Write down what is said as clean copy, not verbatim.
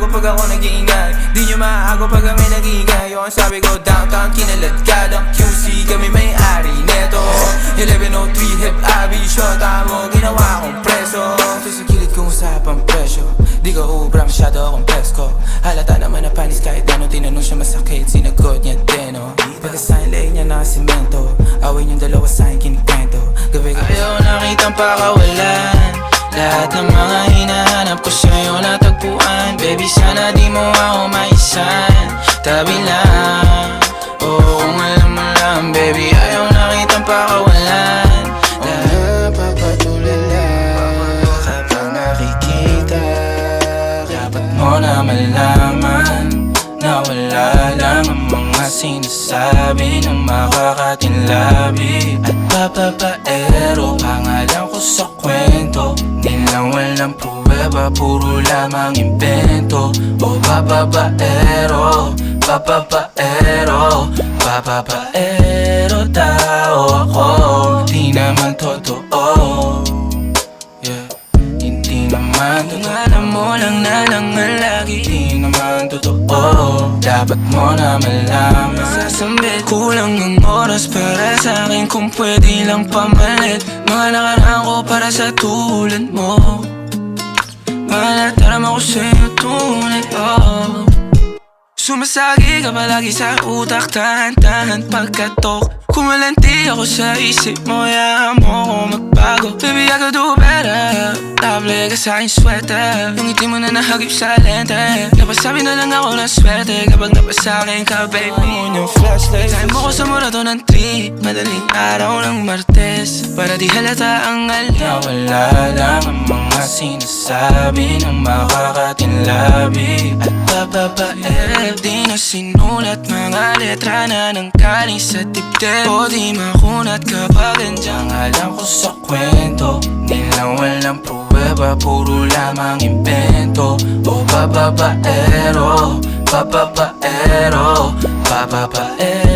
pag ako nag-iingay. Di nyo maago pag kami nag-iingay. Yung sabi ko downtown, kinaladkadang QC. Kami may-ari neto 1103 hip abi. Shota mo, ginawa kong preso. Ito sa kilid kong usapang presyo. Di ko ubra, masyado akong presko. Halata naman na panis kahit ano. Tinanong siya masakit, sinagot niya din oh. Pagkasahin leeg niya na simento. Awin yung dalawa sa'kin kinikwento. Gabi-gabi ayaw nakitang pakawalan. Lahat ng mga hinahanap ko sa'yo natagpuan. Baby sana di mo ako maisan. Tabi lang, oo kung alam mo lang. Baby ayaw nakitang pakawalan. Napapatulala kapag nakikita. Dapat mo na malaman na wala lang ang mga sinasabi ng makakatinlabi. At papapaero, pangalan ko sa kwento. Nilang walang pruweba, puro lamang invento. O papapaero, papapaero, papapaero tao ako. Di naman totoo, yeah. Hindi naman totoo. Alam mo lang na langan lagi. Di naman totoo. Dapat mo na malaman. Sasambit, kulang ng oras para sa akin. Kung pwede lang pamalit mga nakaraan ko para sa tulad mo. Malataram ako sa'yo tunay, oh. Sumasagi ka palagi sa utak, tahan-tahan pagkatok. Kumalanti ako sa isip mo, hayaan mo ko magbago. Baby, I could do better. Table ka sa'king sweater. Yung ngiti mo na nahagip sa lente. Napasabi na lang ako na swerte kapag napasakin ka, baby. Yung flashlight, time mo ko sa murato ng tree. Madaling araw ng Martes, para di halata ang alin. Na wala lang ang mga sinasabi ng makakatinlabi. At papapaer, di na sinulat mga letra na nanggaling sa dibdib. O di makunat kapag andiyan alam ko sa kwento. Nilang walang pruweba, puro lamang invento. O papapaero, papapaero, papapaero.